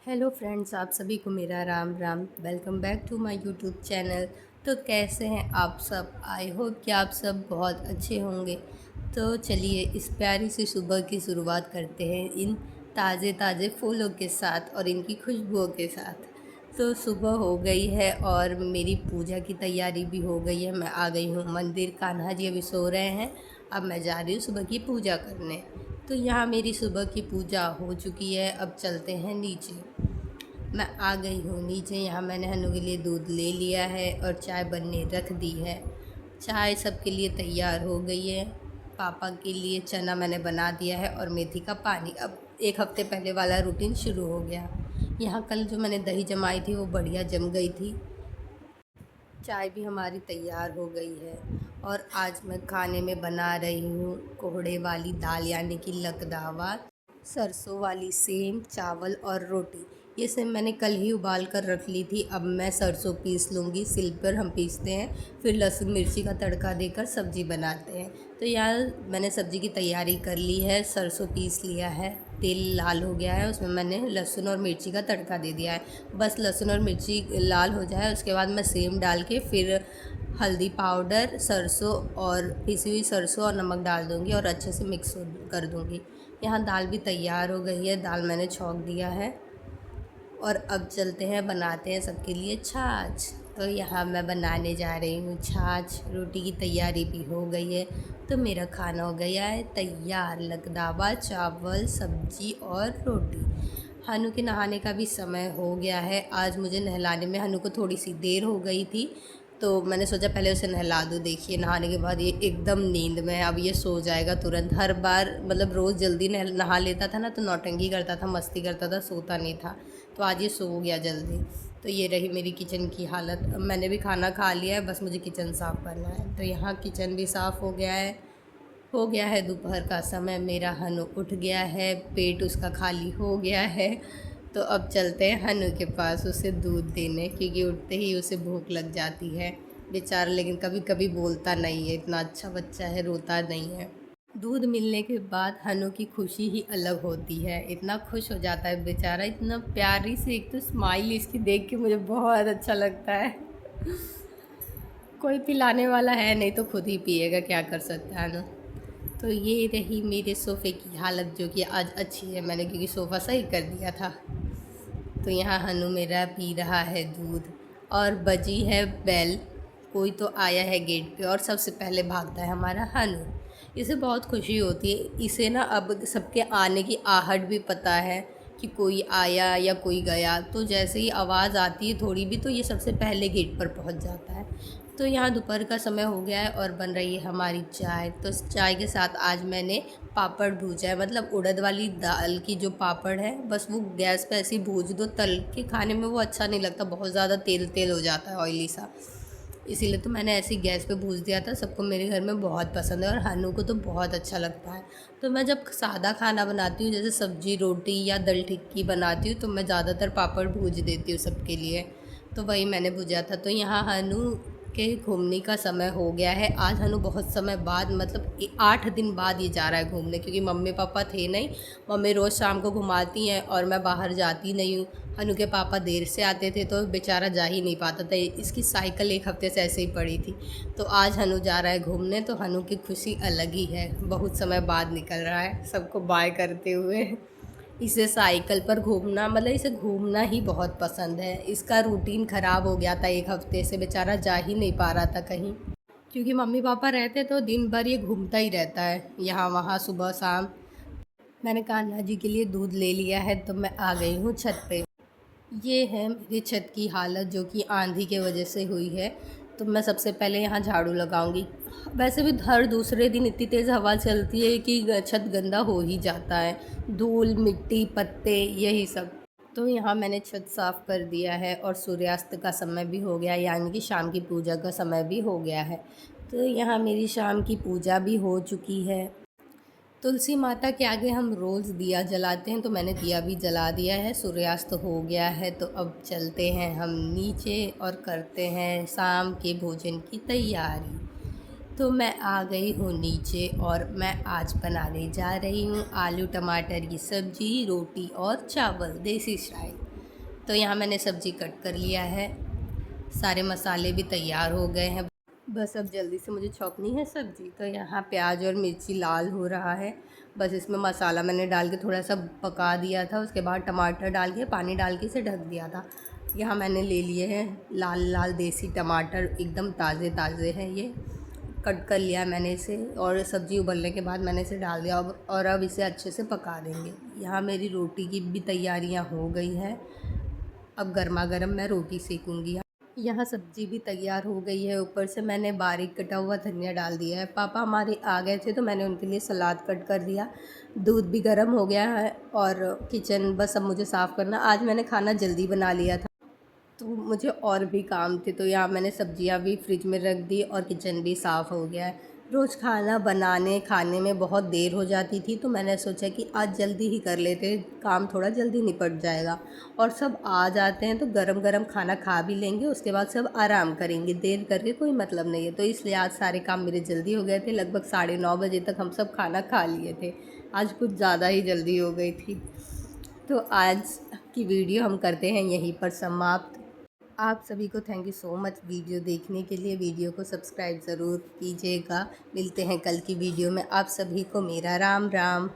Hello friends, आप सभी को मेरा Ram Ram. Welcome back to my YouTube channel. तो कैसे हैं आप सब? आई होप कि आप सब बहुत अच्छे होंगे। तो चलिए इस प्यारी सी सुबह की शुरुआत करते हैं इन ताज़े ताज़े फूलों के साथ और इनकी खुशबुओं के साथ। तो सुबह हो गई है और मेरी पूजा की तैयारी भी हो गई है। मैं आ गई हूँ मंदिर। कान्हा जी अभी सो रहे हैं, अब मैं जा रही हूँ सुबह की पूजा करने। तो यहाँ मेरी सुबह की पूजा हो चुकी है। अब चलते हैं नीचे। मैं आ गई हूँ नीचे। यहाँ मैंने हन्नू के लिए दूध ले लिया है और चाय बनने रख दी है। चाय सबके लिए तैयार हो गई है। पापा के लिए चना मैंने बना दिया है और मेथी का पानी। अब एक हफ्ते पहले वाला रूटीन शुरू हो गया। यहाँ कल जो मैंने दही जमाई थी वो बढ़िया जम गई थी। चाय भी हमारी तैयार हो गई है। और आज मैं खाने में बना रही हूँ कोहड़े वाली दाल यानी कि लकदावा, सरसों वाली सेम, चावल और रोटी। ये सब मैंने कल ही उबाल कर रख ली थी। अब मैं सरसों पीस लूँगी। सिल पर हम पीसते हैं, फिर लहसुन मिर्ची का तड़का देकर सब्ज़ी बनाते हैं। तो यार मैंने सब्ज़ी की तैयारी कर ली है। सरसों पीस लिया है, तेल लाल हो गया है, उसमें मैंने लहसुन और मिर्ची का तड़का दे दिया है। बस लहसुन और मिर्ची लाल हो जाए उसके बाद मैं सेम डाल के फिर हल्दी पाउडर, सरसों और पिसी हुई सरसों और नमक डाल दूँगी और अच्छे से मिक्स कर दूँगी। यहाँ दाल भी तैयार हो गई है। दाल मैंने छौंक दिया है और अब चलते हैं बनाते हैं सबके लिए छाछ। तो यहाँ मैं बनाने जा रही हूँ छाछ। रोटी की तैयारी भी हो गई है। तो मेरा खाना हो गया है तैयार, लकदावा, चावल, सब्जी और रोटी। हनु के नहाने का भी समय हो गया है। आज मुझे नहलाने में हनु को थोड़ी सी देर हो गई थी, तो मैंने सोचा पहले उसे नहला दूँ। देखिए नहाने के बाद ये एकदम नींद में है। अब ये सो जाएगा तुरंत। हर बार मतलब रोज़ जल्दी नहा लेता था ना तो नौटंकी करता था, मस्ती करता था, सोता नहीं था। तो आज ये सो गया जल्दी। तो ये रही मेरी किचन की हालत। अब मैंने भी खाना खा लिया है, बस मुझे किचन साफ़ करना है। तो यहाँ किचन भी साफ़ हो गया है। हो गया है दोपहर का समय। मेरा हनु उठ गया है, पेट उसका खाली हो गया है। तो अब चलते हैं हनु के पास उसे दूध देने, क्योंकि उठते ही उसे भूख लग जाती है बेचारा। लेकिन कभी कभी बोलता नहीं है, इतना अच्छा बच्चा है, रोता नहीं है। दूध मिलने के बाद हनु की खुशी ही अलग होती है। इतना खुश हो जाता है बेचारा, इतना प्यारी सी एक तो स्माइल इसकी देख के मुझे बहुत अच्छा लगता है। कोई पिलाने वाला है नहीं तो खुद ही पिएगा, क्या कर सकता है ना। तो ये रही मेरे सोफ़े की हालत, जो कि आज अच्छी है मैंने, क्योंकि सोफ़ा सही कर दिया था। तो यहाँ हनु मेरा पी रहा है दूध और बजी है बेल। कोई तो आया है गेट पे और सबसे पहले भागता है हमारा हनु। इसे बहुत खुशी होती है। इसे ना अब सबके आने की आहट भी पता है कि कोई आया या कोई गया। तो जैसे ही आवाज़ आती है थोड़ी भी, तो ये सबसे पहले गेट पर पहुंच जाता है। तो यहाँ दोपहर का समय हो गया है और बन रही है हमारी चाय। तो इस चाय के साथ आज मैंने पापड़ भूजा है, मतलब उड़द वाली दाल की जो पापड़ है, बस वो गैस पे ऐसे ही भूज दो। तल के खाने में वो अच्छा नहीं लगता, बहुत ज़्यादा तेल तेल हो जाता है, ऑयली सा। इसीलिए तो मैंने ऐसे ही गैस पे भूज दिया था। सबको मेरे घर में बहुत पसंद है और हनु को तो बहुत अच्छा लगता है। तो मैं जब सादा खाना बनाती हूँ, जैसे सब्जी रोटी या दल टिक्की बनाती हूँ, तो मैं ज़्यादातर पापड़ भूज देती हूँ सबके लिए। तो वही मैंने भुजा था। तो यहाँ हनु के घूमने का समय हो गया है। आज हनु बहुत समय बाद, मतलब 8 दिन बाद ये जा रहा है घूमने, क्योंकि मम्मी पापा थे नहीं। मम्मी रोज़ शाम को घुमाती हैं और मैं बाहर जाती नहीं हूँ। हनु के पापा देर से आते थे तो बेचारा जा ही नहीं पाता था। इसकी साइकिल एक हफ्ते से ऐसे ही पड़ी थी। तो आज हनु जा रहा है घूमने, तो हनु की खुशी अलग ही है। बहुत समय बाद निकल रहा है सबको बाय करते हुए। इसे साइकिल पर घूमना, मतलब इसे घूमना ही बहुत पसंद है। इसका रूटीन ख़राब हो गया था एक हफ्ते से, बेचारा जा ही नहीं पा रहा था कहीं, क्योंकि मम्मी पापा रहते तो दिन भर ये घूमता ही रहता है यहाँ वहाँ सुबह शाम। मैंने कान्हा जी के लिए दूध ले लिया है, तो मैं आ गई हूँ छत पे। ये है मेरी छत की हालत, जो कि आंधी के वजह से हुई है। तो मैं सबसे पहले यहाँ झाड़ू लगाऊंगी। वैसे भी हर दूसरे दिन इतनी तेज़ हवा चलती है कि छत गंदा हो ही जाता है, धूल मिट्टी पत्ते यही सब। तो यहाँ मैंने छत साफ़ कर दिया है और सूर्यास्त का समय भी हो गया, यानी कि शाम की पूजा का समय भी हो गया है। तो यहाँ मेरी शाम की पूजा भी हो चुकी है। तुलसी माता के आगे हम रोज़ दिया जलाते हैं, तो मैंने दिया भी जला दिया है। सूर्यास्त हो गया है, तो अब चलते हैं हम नीचे और करते हैं शाम के भोजन की तैयारी। तो मैं आ गई हूँ नीचे और मैं आज बनाने जा रही हूँ आलू टमाटर की सब्ज़ी, रोटी और चावल देसी स्टाइल। तो यहाँ मैंने सब्ज़ी कट कर लिया है, सारे मसाले भी तैयार हो गए हैं। बस अब जल्दी से मुझे छौंकनी है सब्ज़ी। तो यहाँ प्याज और मिर्ची लाल हो रहा है। बस इसमें मसाला मैंने डाल के थोड़ा सा पका दिया था, उसके बाद टमाटर डाल के पानी डाल के इसे ढक दिया था। यहाँ मैंने ले लिए हैं लाल लाल देसी टमाटर, एकदम ताज़े ताज़े हैं ये। कट कर लिया मैंने इसे और सब्ज़ी उबलने के बाद मैंने इसे डाल दिया और अब इसे अच्छे से पका देंगे। यहाँ मेरी रोटी की भी तैयारियाँ हो गई हैं। अब गर्मा गर्म मैं रोटी सेकूँगी। यहाँ सब्ज़ी भी तैयार हो गई है, ऊपर से मैंने बारीक कटा हुआ धनिया डाल दिया है। पापा हमारे आ गए थे तो मैंने उनके लिए सलाद कट कर दिया। दूध भी गर्म हो गया है और किचन बस अब मुझे साफ़ करना। आज मैंने खाना जल्दी बना लिया था तो मुझे और भी काम थे, तो यहाँ मैंने सब्जियाँ भी फ्रिज में रख दी और किचन भी साफ़ हो गया है। रोज़ खाना बनाने खाने में बहुत देर हो जाती थी, तो मैंने सोचा कि आज जल्दी ही कर लेते, काम थोड़ा जल्दी निपट जाएगा और सब आ जाते हैं तो गरम गरम खाना खा भी लेंगे, उसके बाद सब आराम करेंगे। देर करके कोई मतलब नहीं है, तो इसलिए आज सारे काम मेरे जल्दी हो गए थे। लगभग 9:30 बजे तक हम सब खाना खा लिए थे। आज कुछ ज़्यादा ही जल्दी हो गई थी। तो आज की वीडियो हम करते हैं यहीं पर समाप्त। आप सभी को thank you so much video देखने के लिए। वीडियो को सब्सक्राइब ज़रूर कीजिएगा। मिलते हैं कल की वीडियो में। आप सभी को मेरा राम राम।